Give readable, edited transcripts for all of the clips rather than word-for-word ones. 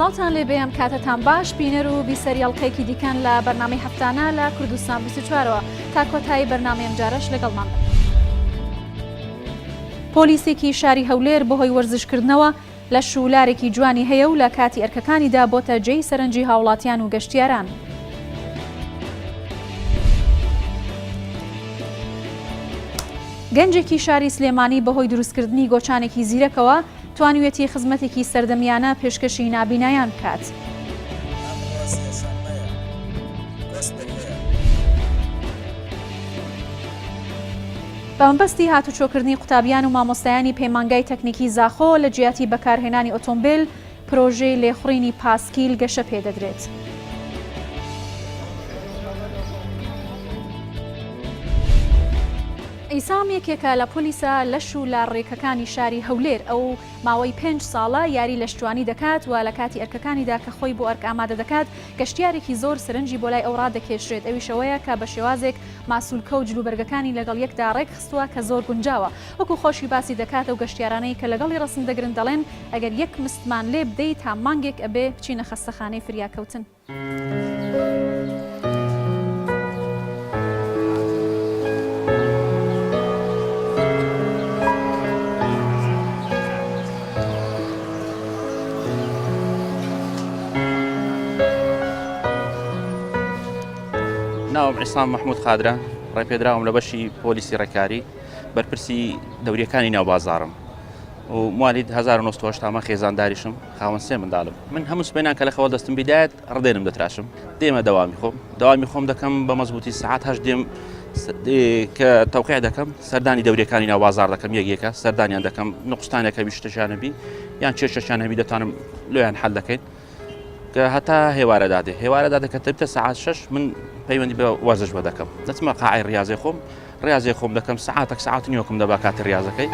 سڵاوتان لێبێ ئەم کاتتان باش بینەر و بیسەریاڵقەیەکی دیکەن لە بەرنامەی هەفتانە لە کوردستان 24ەوە تا کۆتایی بەرنامەی ئەم جارەش لەگەڵمان بن. پۆلیسێکی شاری هەولێر بەهۆی وەرزشکردنەوە لە شولارێکی جوانی هەیە و لە کاتی ئەرکەکانیدا بۆتە جێی سەرنجی هاوڵاتیان و گەشتیاران. گەنجێکی شاری سلێمانی بەهۆی دروستکردنی گۆچانێکی زیرەکەوە توانوێتی خزمەتێکی سەردەمیانە پێشکەشی نابینایان بکات. بەمەبەستی هاتوچۆکردنی قوتابیان و مامۆستایانی پەیمانگای تەکنیکی زاخۆ لە جیاتی بەکارهێنانی ئۆتۆمبیل پرۆژەی لێخوڕینی پاسکیل گەشە پێدەدرێت. ئیسام یەکێکە لە پۆلیسە لەش و لە ڕێکەکانی شاری هەولێر ئەو ماوەی 5 ساڵە یاری لەشتوانی دەکات و لە کاتی ئەرکەکانیدا کە خۆی بۆ ئەرک ئامادە دەکات گەشتیارێکی زۆر سەرنجی بۆ لای ئەو ڕادەکێشرێت. ئەویشەوەیە کە بە شێوازێک ماسوولکە و جلوبەرگەکانی لەگەڵ یەکدا ڕێک خستووە کە زۆر گونجاوە. وەکو خۆشی باسی دەکات ئەو گەشتیارانەی کە لەگەڵی ڕەسم دەگرن دەڵێن ئەگەر یەک مستمان لێ بدەیت تا مانگێک ئەبێ بچینە خەستەخانەی فریاکەوتن. ناوم عیسام محمود خادرە، ڕێپێدراوم لە بەشی پۆلیسی ڕێکاری بەرپرسی دەوریەکانی ناو بازاڕم و موالید 1970 خێزانداریشم، خاوەن 3 منداڵم. من هەموو سبەینان کە لە خەوە دەستم بیدایەت ڕدێنم دەتراشم، دێمە دەوامی خۆم دەکەم بە مەزبوطی ساعات 8 دێم کە تەوقیع دەکەم، سەردانی دەوریەکانی ناو بازاڕ دەکەم، یەکێکە سەردانیان دەکەم، نقستانێکە بیشتەشانەبی یان کێشەشانەبی دەتوانم لۆیان حەل دەکەین کە هەتا هێوارەدادە کە تبتە ساعات 6 من پەیوەندی بە وەرزش بە دەکەم، دەچمە قاعی ڕاضی خۆم دەکەم، ساعاتێک ساعات نیوەکم دەبا کاتی ڕاضەکەی.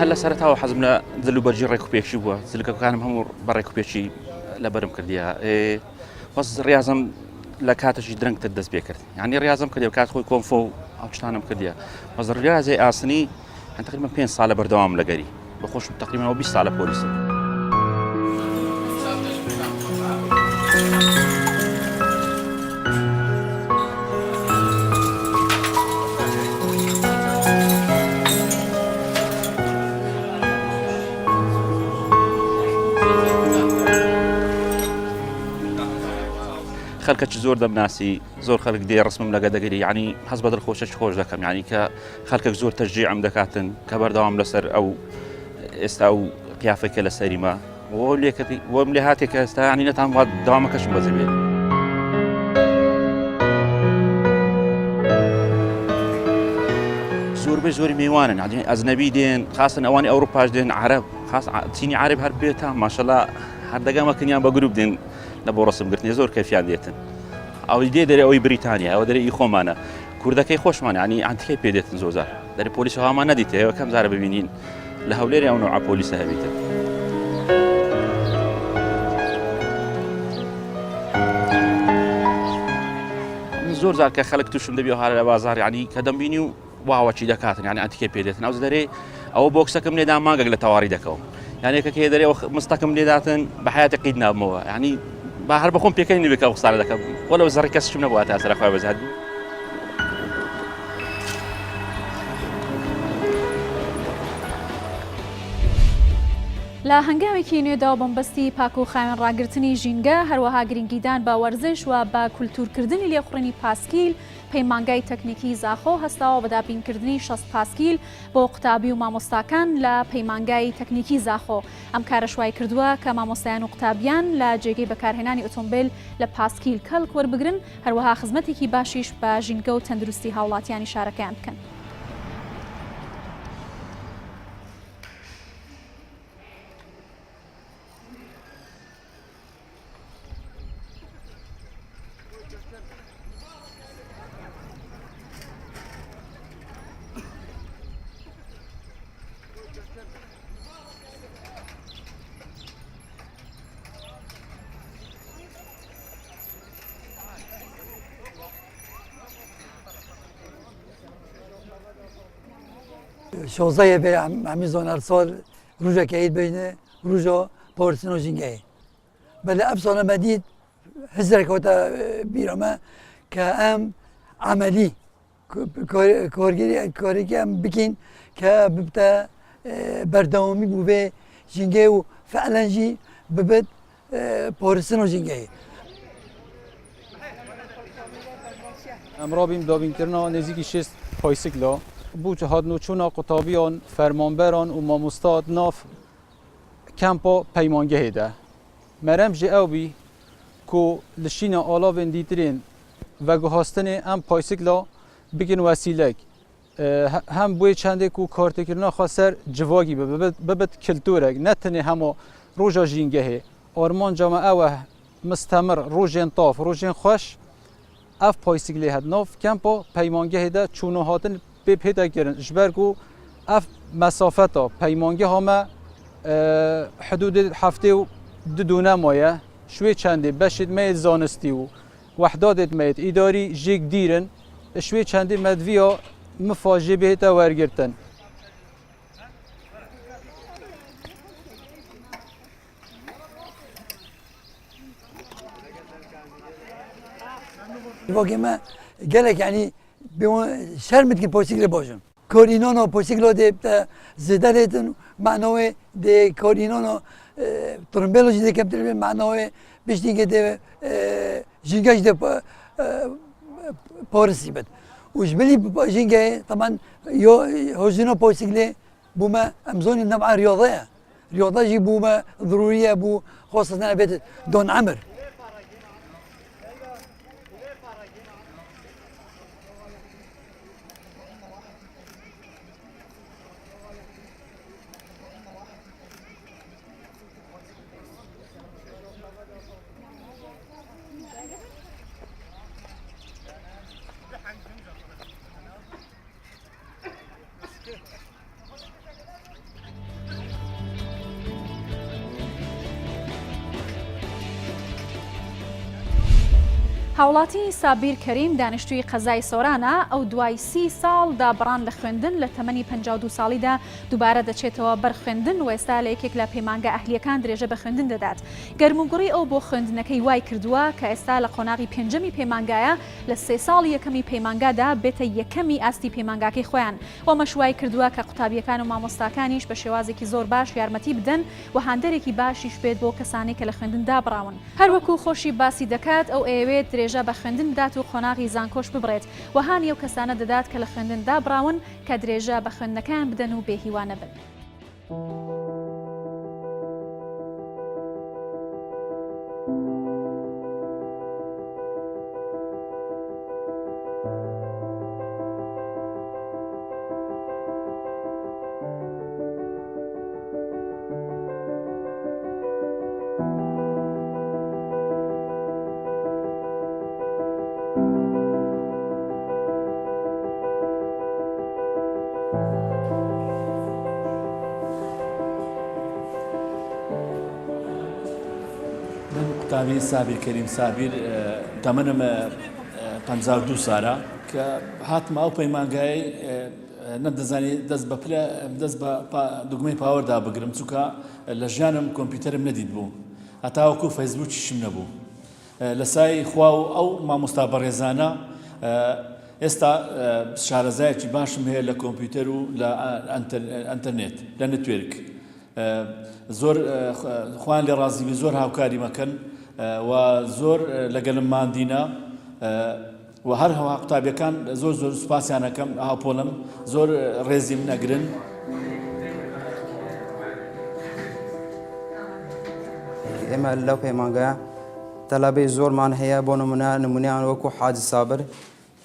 هەر لە سەرەتاوە حەزم لە دڵ و بەرجی ڕێکوپێکی بووە، جلگەکانم هەموو بە ڕێکوپێکی لەبەرم کردیە. بەس ڕاضم لە کاتەشی درەنگتر دەست پێ کرد، یعنی ڕاضم کردی کات خۆی کۆمفۆ و ئەوشتانم کردیە. بەس ڕاضی ئاسنی تقریبا 5 ساڵە بەردەوام لەگەری بەخۆشم، تقریبا 20 ساڵە پۆلیسم. خەڵکەکی زۆر دەمناسی، زۆر خەڵک دێ ڕسمم لەگە دەگەری، یعنی حەز بە دڵخۆشەش خۆش دەکەم، یعنی کە خەڵکێک زۆر تەشجیعم دەکاتن کە بەردەوام لەسەر ئەو ئێستا و قیافێکە لە سەریمە وەم لێ هاتێکە ئێستا ینی نەتان دەوامەکەشم بەجێ بێت. زۆری میوانن، ئەجنەبی دێن، خاصن ئەوانی ئەوروپاش دێن، عەرەب، خاص چینی عەرب هەر بێتە ماشەڵڵا هەردەگەمەکەنیان بە گروپ دێن لە بۆ ڕسمگرتنی زۆر کەفیان دێتن. ئەوی دێ دەرێ ئەوەی بریتانیا، ئەوە دەرێ خۆمانە، کوردەکەی خۆشمان ینی ئەنتیکەی پێدێتن زۆرجار، دەرێ پۆلیس هەوامان نەدیتە، ئێوە کەم جارە ببینین لە هەولێر ئەو نوع پۆلیسە هەبیتە. زۆر جار کە خەڵک تووشم دەبی و هەر لە بازار ینی کە دەمبینی و واوەچی دەکاتن، ینی ئەنتیکەی پێدێتن، ئەو دەرێ ئەوە بۆکسەکەم لێدا مانگێک لە تەواڕی دەکەوم، یعنی کەکێ دەرێ مستەکەم لێداتن بە حیاتی قید نابمەوە، ینی با هەر بەخۆم پێکەنی بێکە قسانە دەکەم وەلەو زەڕی کەسشم نەبووە تا سەرخوای بەزات. لە هەنگاوێکی نوێدا بۆمبەستی پاک و خاوێن ڕاگررتنی ژینگە هەروەها گرنگیدان بە وەرزش و بە کولتورکردنی لێخوڕنی پاسکیل پەیمانگای تەکنیکی زاخۆ هەستاوە بەدابینکردنی 6 پاسکیل بۆ قوتابی و مامۆستاکان لە پەیمانگای تەکنیکی زاخۆ. ئەم کارەشوای کردووە کە مامۆستایان و قوتابیان لە جێگەی بەکارهێنانی ئۆتۆمبیل لە پاسکیل کەڵک وەربگرن هەروەها خزمەتێکی باشیش بە ژینگە و تەندروستی هاوڵاتیانی شارەکەیان بکەن. شوزای به همیزون ارسال روزا که اید بینه روزا پارسن و جنگه بله افسانه مدید هزار کاتا بیرامه که ام عملی کاری که ام بکن که ببتا بردامی بو به جنگه و فعلا جی ببت پارسن و جنگه امرا بیم دابین کرنا نزدیکی 6 پایسیکلا بو جهاد نوچونا قطابیان فرمانبران و ماموستاد ناف کمپا پیمانگه ده مرم جه او بی که لشینا آلاوین دیترین و گهاستن ام پایسیکلا بگن وسیلک هم بوی چنده که کارت کرنا خاصر جواگی ببت کلتورک نتنه همه روژا جینگه آرمان جامعه اوه مستمر روژین طاف روژین خوش اف پایسیکلی هد ناف کمپا پیمانگه ده چونه هاتن به پیدا کردن جبرگو اف مسافتا پیمانگه همه حدود هفته و دونه مایه شوی چنده بشید مید زانستی و وحدات مید اداری جیگ دیرن شوی چنده مدویا مفاجئ بهتا ورگرتن واقعا ما گلک یعنی بیون شرمت که پوسیکل باشم کارینانو پوسیکل ده زده لیتن معنای ده کارینانو ترمبلوجی ده کم تربیت معنای بیشتری که ده جنگاش ده پارسی بد وش بلی جنگه طبعا یو هزینه پوسیکل بوما امزونی نوع رياضه جي بوما ضروريه بو خاصه بيت دون عمر هاوڵاتی سابیر کەریم دانیشتووی قەزای سۆرانە ئەو دوای 30 ساڵ دابڕان لە خوێندن لە تەمەنی 52 ساڵیدا دووبارە دەچێتەوە بەر خوێندن و ئێستا لە یەکێک لە پەیمانگە ئەهلیەکان درێژە بە خوێندن دەدات. گەرموگوڕی ئەو بۆ خوێندنەکەی وای کردووە کە ئێستا لە قۆناغی پێنجەمی پەیمانگایە لە 3 ساڵی یەکەمی پەیمانگادا بێتە یەکەمی ئاستی پەیمانگاکەی خۆیان. ئەومەش وای کردووە کە قوتابیەکان و مامۆستاکانیش بە شێوازێکی زۆر باش یارمەتی بدەن و هاندەرێکی باشیش بێت بۆ کەسانی کە لە خوێندن دابڕاون. هەروەکو خۆشی باسی دەکات ئەو ئەوێت درێژە بە خوێندن بدات و قۆناغی زانکۆش ببڕێت و هانی ئەو کەسانە دەدات کە لە خوێندن دابڕاون کە درێژە بە خوێندنەکان بدەن و بێهیوانە بن. قوتابی سابیر کەریم سابیر تەمەنم 52 ساڵە کە هاتمە ئەو پەیمانگای نەدەزانی دەست بە دوگمەی پاوەردا بگرم چونکە لە ژیانم کۆمپیوتەرم نەدیت بوو هەتاوەکو فەیسبووکیشم نەبوو لە سای خوا و ئەو مامۆستا بەڕێزانە ئێستا شارەزایەکی باشم هەیە لە کۆمپیوتەر و لە ئەنتەرنێت لە نەتوێرک زۆر خوان لێ ڕازیبی زۆر هاوکاری مەکەن و زۆر لەگەلم ماندینە و هەر هەوا قوتابیەکان زۆر زۆر سوپاسیانەکەم هاوپۆڵم زۆر ڕێزی من ئەگرن. ئێمە لەو پەیمانگەیە تەلابەی زۆرمان هەیە بۆ نمونەیان وەکو حاجی سابر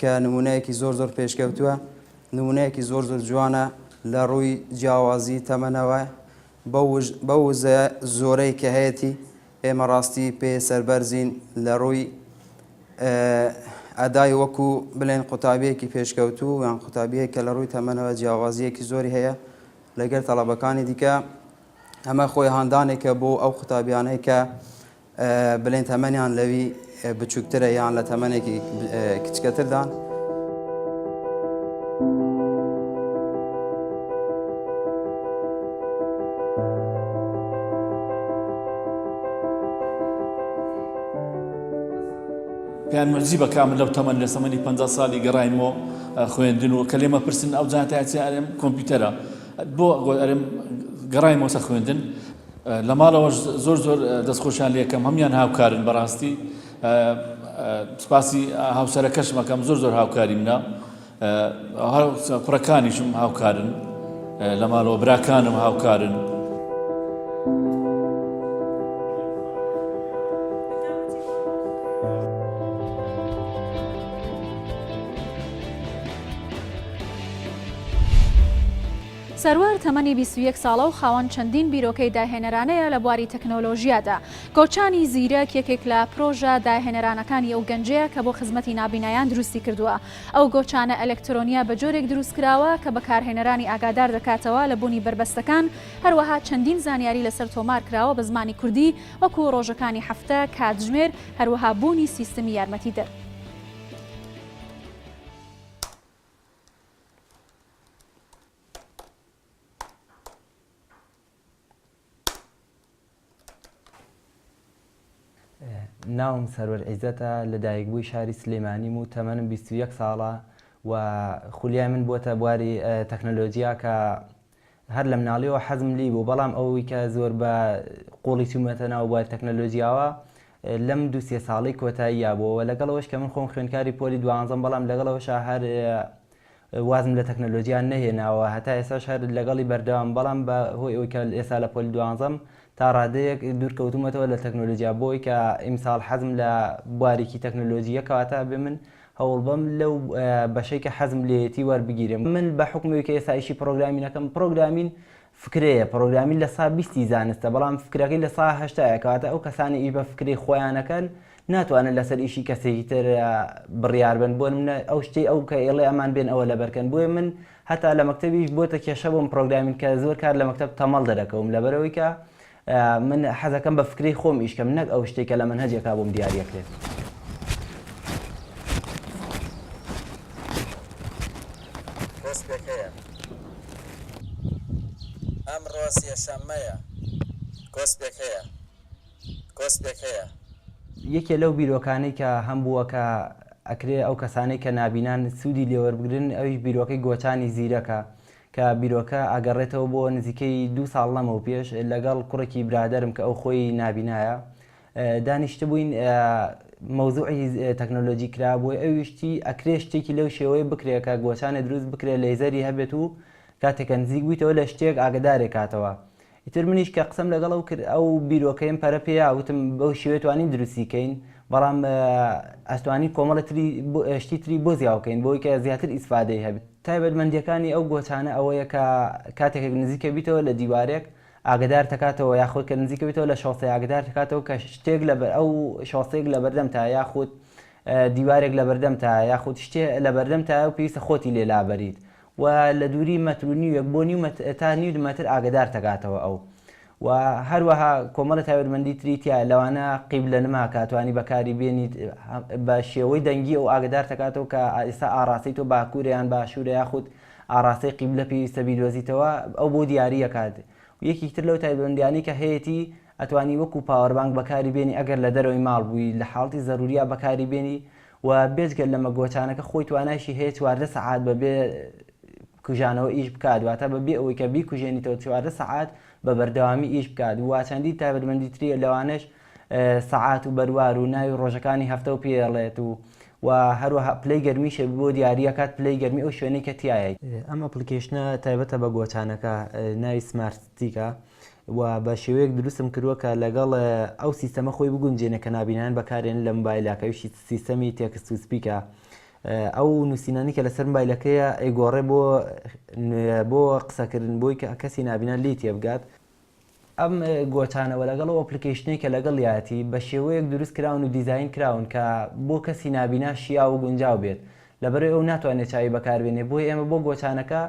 کە نمونەیەکی زۆر زۆر پێشکەوتووە، نمونەیەکی زۆر زۆر جوانە لە ڕووی جیاوازی تەمەنەوە بەو وزە زۆرەی کە هەیەی ئێمە ڕاستی پێ سەربەرزین لە ڕووی ئەدای وەکو بڵێن قوتابیەکی پێشکەوتوو یان قوتابیەک کە لە ڕووی تەمەنەوە جیاوازیەکی زۆری هەیە لەگەر تەڵەبەکانی دیکە ئەمە خۆی هاندانێکە بۆ ئەو قوتابیانەی کە بڵێن تەمەنیان لەوی بچووکترە یان لە تەمەنێکی کچکەتردان. پێیان مەرجی بە کامل لەو تەمەن لە سەمەنی 50 ساڵی گەڕاینەوە خوێندن و کە لێمە پرسن ئەو جاتایەتی ئەرێم کۆمپیوتەرە بۆ ئەرێم گەڕاینەوە سە خوێندن لە ماڵەوە زۆر زۆر دەستخۆشیان لێکەم هەمیان هاوکارن بەڕاستی سپاسی هاوسەرەکەشمەکەم زۆر زۆر هاوکاری منە کوڕەکانیشم هاوکارن لە ماڵەوە براکانم هاوکارن. سەروەر تەمەنی 21 ساڵە و خاوەن چەندین بیرۆکەی داهێنەرانەیە لە بواری تەکنۆلۆژیادا. کۆچانی زیرەک یەکێک لە پرۆژە داهێنەرانەکانی ئەو گەنجەیە کە بۆ خزمەتی نابینایان دروستی کردووە. ئەو گۆچانە ئەلکترۆنیا بە جۆرێک دروستکراوە کە بەکارهێنەرانی ئاگادار دەکاتەوە لە بوونی بربەستەکان، هەروەها چەندین زانیاری لەسەر تۆمار کراوە بە زمانی کوردی وەکو ڕۆژەکانی هەفتە، کاتژمێر، هەروەها بوونی سیستمی یارمەتیدەر. ناوم سەروەر عیزەتە لەدایکبووی شاری سلێمانیم و تەمەنم 21 ساڵە و خولیای من بۆتە بواری تەکنۆلۆژیا کە هەر لە مناڵیەوە حەزم لی بوو، بەڵام ئەوەی کە زۆر بە قوڵی چوومەتە ناو بواری تەکنۆلۆژیاوە لەم 2-3 ساڵی کۆتاییە بووەوە. لەگەڵەوەش کە من خۆم خوێندکاری پۆلی 12، بەڵام لەگەڵەوەش هەر وازم لە تەکنۆلۆژیان نەهێناوە هەتا ئێستاش هەر لەگەڵی بەردەوام، بەڵام بە هۆی ئەوی کە ئێستا لە پۆلی 12 تا ڕادەیەک دوورکەوتومەتەوە لە تەکنۆلۆژیا بۆی کە ئیمساڵ حەزم لە بوارێکی تەکنۆلۆژیە کەواتە بێ من هەوڵ بەم لەو بەشەی کە حەزم لێتی وەربگیرم. من بە حکومەوەی کە ئێستا ئیشی پرۆگرامینەکەم، پرۆگرامین فکرەیە، پرۆگرامین لە سا 20 زانستە، بەڵام فکرەکەی لە سا 80 کەواتە ئەو کەسانی ئیش بە فکری خۆیانەکەن ناتوانن لەسەر ئیشی کەسێکی تر بڕیار بن. بۆ منە ئەو شتەی ئەو کە ئێڵێ ئەمان بێن ئەوە لەبەرکەن. بۆیە من هەتا لە مەکتەبیش بۆتە کێشە بۆم پرۆگرامین کە زۆر کار لە مەکتەب تەمەڵ دەرەکەوم لەبەرەوەی کە من حەزەکەم بە فکری خۆم ئیشکەم، نەک ئەو شتێکە لە منهەجێکا بۆم دیاریەکرێت. کۆسپێکەیە ئەمڕۆ سێشەممەیە کۆسپێک هەیە. یەکێ لەو بیرۆکانەی کە هەم بووە کە ئەکرێ ئەو کەسانەی کە نابینان سوودی لێوەربگرن، ئەویش بیرۆکەی گۆچانی زیرەکە کە بیرۆکە ئاگەڕێتەوە بۆ نزیکەی 2 ساڵ لەمەوە پێش لەگەڵ کوڕێکی برادرم کە ئەو خۆی نابینایە دانیشتە بووین مەوزوعی تەکنۆلۆژی کرا بۆی ئەویشتی ئەکرێ شتێکی لەو شێوەیە بکرێت کە گۆچانە دروست بکرێت لەیزەری هەبێت و کاتێکە نزیک بوویتەوە لە شتێک ئاگدارێک کاتەوە. ئیتر منیش کە قسەم لەگەڵ ئەو بیرۆکەیم پەرە پێیا وتم بەو شێوێ توانین دروستیکەین، بەڵام ئەستوانی کۆمەڵە شتی تری بۆ زیاوکەین بۆی کە زیاتر ئیسفادەی هەبێت. تایبەتمەندیەکانی ئەو گۆچانە ئەوەیە کە کاتێک نزیکە بیتەوە لە دیوارێک ئاگدار تکاتەوە، یاخود کە نزیکە بیتەوە لە شۆسەی ئاگدار تکاتەوە کە شتێک لەبەر ئەو شۆسەیەک لە بەردەم تا یاخود دیوارێک لە بەردەم تا یاخود شتێ لە بەردەم تا و پێویستە خۆتی لێلابەریت و لە دووری مەتر و نیو یەک بۆ تا نیو مەتر ئاگدار تکاتەوە ئەو و هەروەها کۆمەڵە تایبەتمەندی تریتیا لەوانە قیبلە نما کاتوانی بەکاری بێنیت بە شێوەی دەنگی ئەو ئاگدار تکاتەوە کە ئێستا ئاڕاستی تۆ باکوورەیان باشوورە یاخود ئاڕاستی قیبلە پێویستە بیدۆزیتەوە ئەو بۆ دیاریە کات. یەکی تر لەو تایبەتمەندیانی کە هەیەی ئەتوانی وەکو پاوەربانک بەکاری بێنی ئەگەر لە دەرەوەی ماڵ بووی لە حاڵتی زەروریە بەکاری بێنی و بێجگەل لەمە گۆچانەکە خۆی توانایشی هەیە 14 سەعات بەبێ کوژانەوە ئیش بکات، واتە بەبێ ئەوەی کە بیکوژێنیتەوە 14 سەعات بە بەردەوامی ئیش بکات و چەندی تایبەتمەندیتری لەوانش سەعات و بەروار و ناوی ڕۆژەکانی هەفتە و پێڵێت و هەروەها پلەی گەرمیشە بۆ دیاریەکات پلەی گەرمی ئەو شوێنەی کە تایە. ئەم ئەپلیکیشنە تایبەتە بە گۆچانەکە ناوی سمارتستیکە و بە شێوەیەک دروستم کردووە کە لەگەڵ ئەو سیستەمە خۆی بگونجێنە کە نابینان بەکارێن لە مۆبایلەکەویشی سیستەمی تێکست و سپیکە ئەو نووسینانی کە لەسەر مۆبایلەکەیە ئەیگۆڕێ بۆ قسەکردن بۆی کە کەسی نابینان لی تێبگات. ئەم گۆچانەوە لەگەڵ ئەو ئەپلیکیشنەی کە لەگەڵ یاتی بە شێوەیەک دروست کراون و دیزاین کراون کە بۆ کەسی نابینا شیا و گونجاو بێت لەبەرەوەی ئەو ناتوانێت چاوی بەکاربێنێ. بۆی ئێمە بۆ گۆچانەکە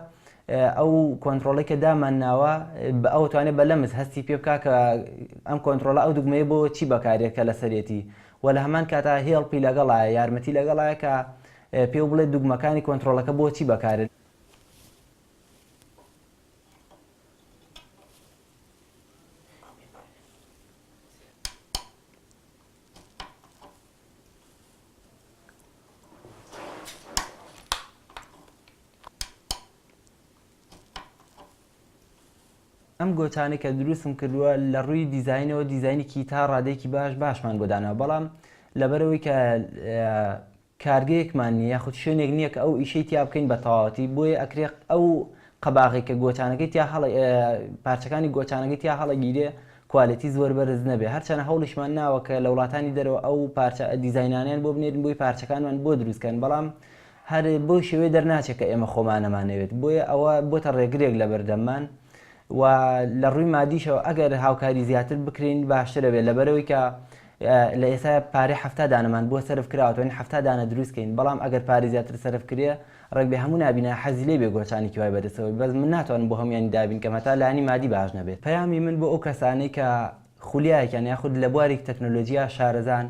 ئەو کۆنتترۆڵی کە دامانناوە بە ئەو توانێت بە لەمس هەستی پێ بک کە ئەم کۆنتترۆڵە ئەو دوگمەیە بۆ چی بەکارێت کە لەسەرێتی و لە هەمان کاتا هێڵپی لەگەڵایە یارمەتی لەگەڵایە کە پێ بڵێ دوگمەکانی کۆنتترۆلەکە بۆ چی بەکارێت. ئەم گۆچانێک کە دروستم کردووە لە ڕووی دیزاینەوە دیزایینێکی تا ڕادێکی باشمان بۆدانەوە بەڵام لەبەرەوەی کە کارگەیەکمان نیە یاخود شوێنێک نییە کە ئەو ئیشەی تیا بکەین بە تەواوەتی بۆیە ئەکرێ ئەو قەباغی کە گۆچانەکەی تیا پارچەکانی گۆچانەکەی تیا هەڵەگیرێ کوالەتی زۆر بەرز نەبێ هەرچەنە هەوڵیشمان ناوە کە لە وڵاتانی دەرەوە ئەو پارچە دیزاینانیان بۆ بنێرن بۆی پارچەکانمان بۆ دروستکەن بەڵام هەر بۆ شێوەیە دەرناچێت کە ئێمە خۆمانەمانەوێت بۆیە ئەوە بۆتە ڕێگرێک لە بەردەممان و لە ڕووی مادیشەوە ئەگەر هاوکاری زیاتر بکرین باشترە بێت لەبەرەوەی کە لە ئێستا پارەی 70 دانەمان بۆ سەرف کراوەوە 70 دانە دروستکەین بەڵام ئەگەر پارەی زیاتر سەرف کرێ ڕێک بێ هەموو نابینە حەزی لێ بێ گۆچانێکی وای بەدەستەوە بەس من ناتوانم بۆ هەمویانی دابین کە مەتا لانی مادی باش نەبێت. پەیامی من بۆ ئەو کەسانەی کە خولیایەکیان یاخود لە بوارێک تەکنۆلۆژیا شارەزان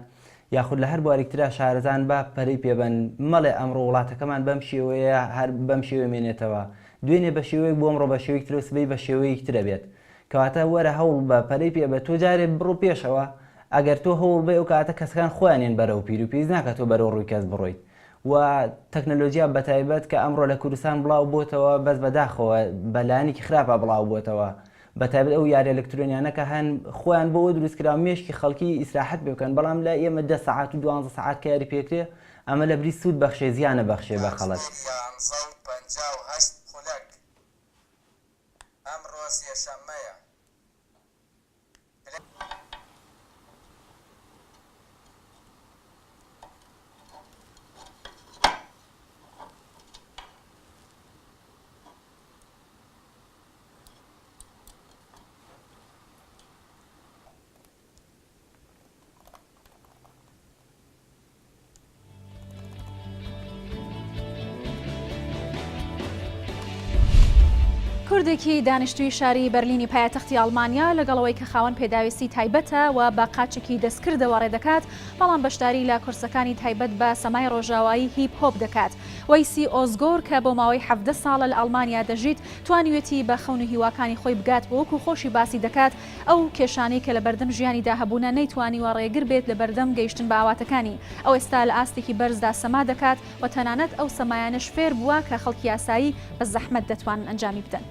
یاخود لە هەر بوارێکترا شارەزان با پەرەی پێبەن مەڵێ ئەمڕۆ وڵاتەکەمان بەم شێوەیە هەر بەم شێوە مێنێتەوە دوێنێ بە شێوەیەک بۆ ئەمڕۆ بە شێوەیەک ترە سبەی بە شێوەیەک ترە بێت کەواتە وەرە هەوڵ بە پەرەی پێ بە تۆ جارێ بڕۆ پێشەوە ئەگەر تۆ هەوڵ بێ ئەو کاتە کەسەکان خۆیانێن بەرەو پیر و پێویست ناکات تۆ بەرەو ڕووی کەس بڕۆیت و تەکنۆلۆژیا بەتایبەت کە ئەمڕۆ لە کوردستان بڵاو بۆتەوە بەس بەداخەوە بەلایەنێکی خراپە بڵاو بۆتەوە بەتایبەت ئەو یاری ئەلکترۆنیانەکە هەن خۆیان بۆ دروستکرا مێشکی خەڵکی ئیسراحەت بێ بکەن بەڵام لە ئێمە 10 ساعات و 12 ساعات کە یاری پێکرێ ئەمە لە بری سوود بەخشێ زیانە بەخشێ بە خەڵک. ئەمڕۆ سێشەممەیە. کوردێکی دانیشتووی شاری بەرلینی پایتەختی ئەڵمانیا لەگەڵەوەی کە خاوەن پێداویستی تایبەتە و بە قاچێکی دەستکردەوە ڕێدەکات بەڵام بەشداری لە کورسەکانی تایبەت بە سەمای ڕۆژاوایی هیپ هۆپ دەکات. وەیسی ئۆزگۆر کە بۆ ماوەی 17 ساڵە لە ئەڵمانیا دەژیت توانیوێتی بە خەون و هیواکانی خۆی بگات بۆ وەکو خۆشی باسی دەکات ئەو کێشانەی کە لە بەردەم ژیانیدا هەبوونە نەیتوانیوە ڕێگر بێت لە بەردەم گەیشتن بە ئاواتەکانی ئەو ئێستا لە ئاستێکی بەرزدا سەما دەکات و تەنانەت ئەو سەمایانش فێر بووە کە خەڵکی یاسایی بە زەحمەت دەتوانن ئەنجامی بدەن.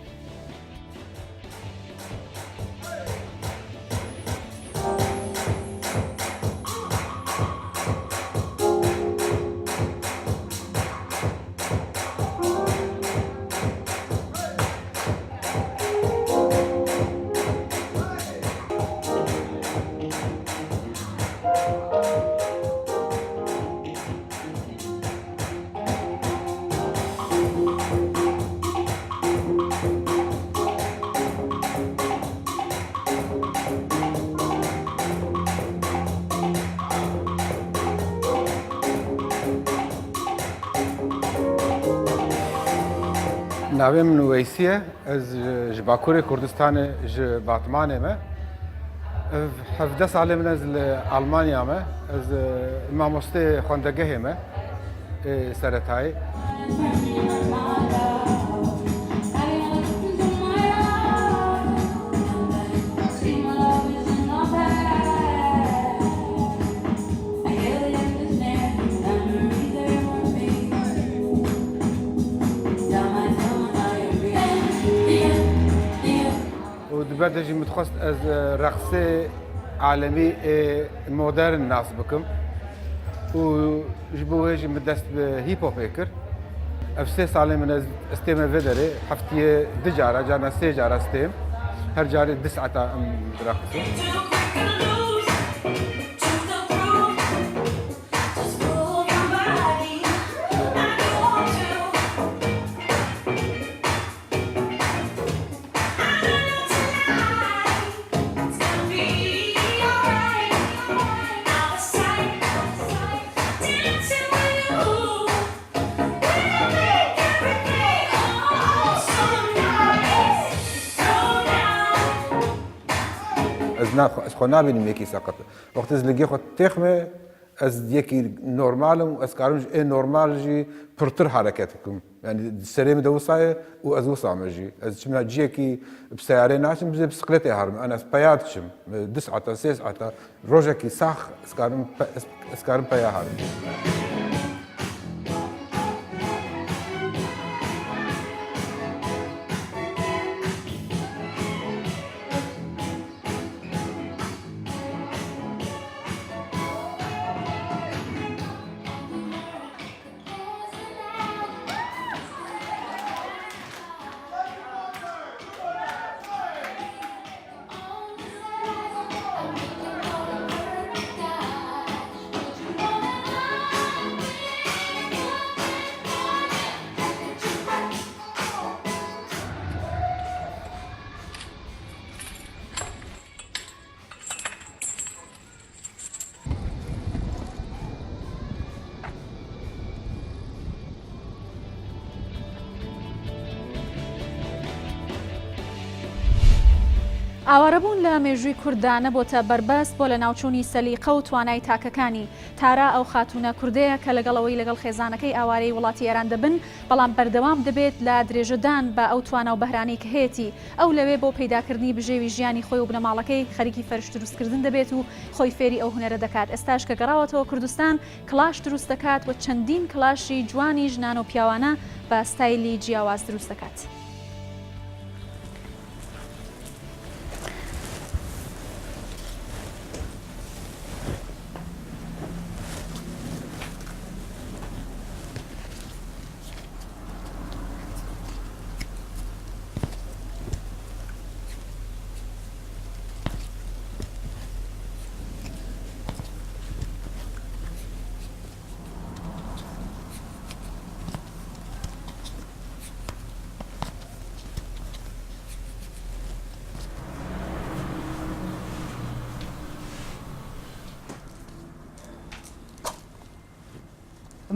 ناوێ من وەیسیە ئەس ji Bakurê Kurdistanê ji Batmanê me 17 salê min ez li Almanya me ez mamosteyê xwendegehê me seretayî بردجي متخصص از رقص عالمي مودرن ناس بكم وجبوا هيجي مدست بهيب هوب هيكر افسي صالي من استيم فيدري حفتي دجارة جانا سيجارة استيم هر جاري دسعة رقصوا از خونه بینیم یکی ساقط وقتی از لگی خود تخمه از یکی نرمالم و از کارونج نرمال جی پرتر حرکت کم یعنی سریم دوسای و از وسام جی از چمنا جی کی بسیاره ناشم بزی بسکلت هرم انا سپیات شم 2 ساعات 3 ساعات روزه کی ساخ اسکارم پیا هرم ئاوارەبوون لە مێژووی کورددا نەبۆتە بەربەست بۆ لە ناوچوونی سەلیقە و توانای تاکەکانی تارا ئەو خاتونە کوردەیە کە لەگەڵەوەی لەگەڵ خێزانەکەی ئاوارەی وڵاتی ئێران دەبن بەڵام بەردەوام دەبێت لە درێژەدان بە ئەو توانە و بەهرانی کە هەیەی ئەو لەوێ بۆ پەیداکردنی بژێوی ژیانی خۆی و بنەماڵەکەی خەریکی فەرش دروستکردن دەبێت و خۆی فێری ئەو هونەرە دەکات. ئێستاش کە گەڕاوەتەوە کوردستان کلاش دروست دەکات و چەندین کلاشی جوانی ژنان و پیاوانە بە ستایلی جیاواز دروست دەکات.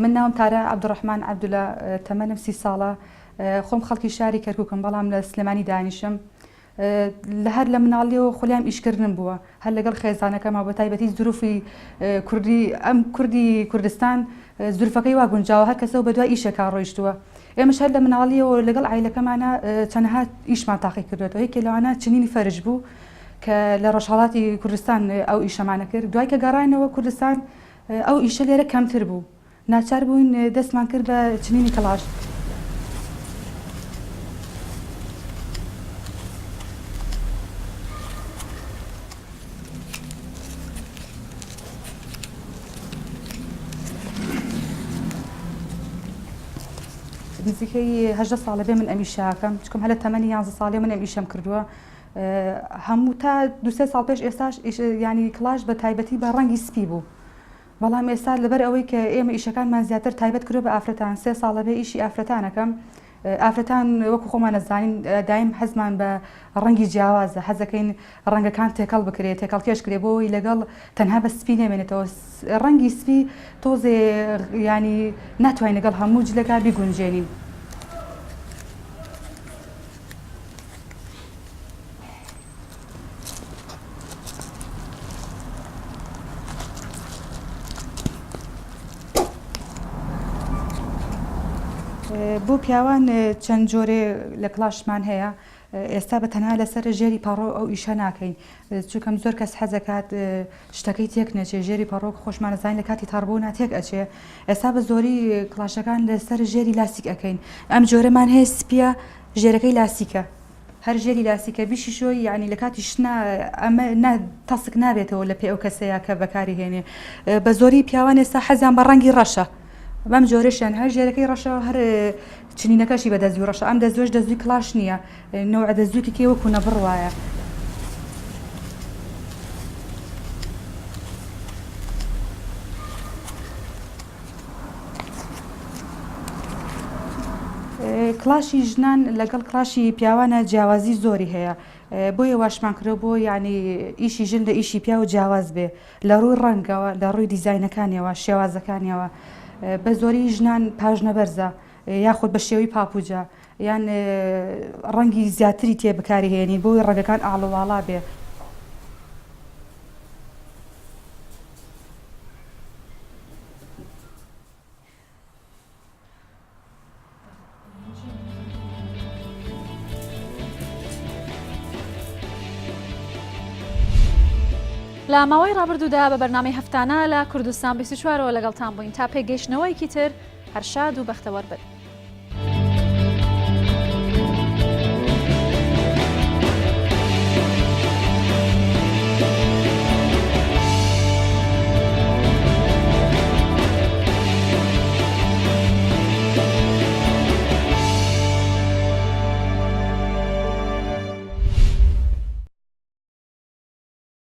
من ناوم تارا عبدالرحمن عبدولا تمنم 30 ساڵە خۆم خەڵکی شاری کەرکووکم بەڵام لە سلێمانی دانیشم لە هەر لە مناڵیەوە خۆلیام ئیشکردنم بووە هەر لەگەڵ خێزانەکەمە بە تایبەتی زروفی کوردی ئەم کوردی کوردستان زروفەکەی وا گونجاوە هەر کەسە بە دوای ئیشەکە ڕۆیشتووە ئێمەش هەر لە مناڵیەوە لەگەڵ عیلەکەمانە چەندەها ئیشمان تاقی کردوێتەوە هیچ لەوانە چنینی فەرج بوو کە لە ڕۆژهەڵاتی کوردستان ئەو ئیشەمانە کرد دوای کە گەڕانەوە کوردستان ئەو ئیشە لێرە کەمتر بوو ناچار بووین دەستمان کرد بە چنینی کەلاش. نزیکەی 18 ساڵە بێ من ئەم ئیشەکەم چکم هەلە تەمەنی 11 ساڵێ من ئەم ئیشەم کردووە هەموو تا 2-3 ساڵ پێش ئێستاش ینی کلاش بە تایبەتی بە ڕەنگی سپی بوو بەڵام ئێستا لەبەر ئەوەی کە ئێمە ئیشەکانمان زیاتر تایبەت کردو بە ئافرەتان 3 ساڵە بێ ئیشی ئافرەتانەکەم ئافرەتان وەکو خۆمان نەزانین دایم حەزمان بە ڕەنگی جیاوازە حەزەکەین ڕەنگەکان تێکەڵ بکرێت تێکەڵ کێش کرێ بۆی لەگەڵ تەنها بە سپی نێمێنێتەوە ڕەنگی سپی تۆزێ ینی ناتوانین لەگەڵ هەموو جلەکە بیگونجێنین. بۆ پیاوان چەند جۆرێ لە کلاشمان هەیە ئێستا بە تەنها لەسەر ژێری پەڕۆ ئەو ئیشە ناکەین چونکەم زۆر کەس حەزەکات شتەکەی تێک نەچێ ژێری پەڕۆ خۆشمان نەزانین لە کاتی تەڕبوو تێک ئەچێ ئێستا بە زۆری کلاشەکان لەسەر ژێری لاسیک ئەەکەین ئەم جۆرەمان هەیە سپیە ژێرەکەی لاسیکە هەر ژێری لاسیکە بیشیشۆی یعنی لە کاتیش ئەمە تەسک نابێتەوە لە پێ ئەو کەسەیە کە بەکاری هێنێ بە زۆری پیاوان ئێستا حەزیان بە ڕەنگی ڕەشە بەم جۆرەشیان هەر ژێرەکەی ڕەشە هەر چنینەکەشی بە دەزوی ڕەشە ئەم دەزوێش دەزوی کلاش نییە نەوە دەزووکی کێ وەکو نەبڕوایە کلاشی ژنان لەگەڵ کلاشی پیاوانە جیاوازی زۆری هەیە بۆیە واشمان کرۆ بۆ یعنی ئیشی ژن لە ئیشی پیا و جیاواز بێ لە ڕووی ڕەنگەوە لە ڕووی دیزاینەکانیەوە شێوازەکانیەوە بە زۆری ژنان پاژنە بەرزە یاخود بە شێوەی پاپوجە یان ڕەنگی زیاتری تێ بەکارهێنی بۆی ڕەنگەکان ئاڵوواڵا بێ لە ماوەی ڕابردوودا بە بەرنامەی هەفتانە لە کوردستان 24ەوە لەگەڵتان بووین تا پێگەیشتنەوەیکی تر هەر شاد و بەختەوەربن.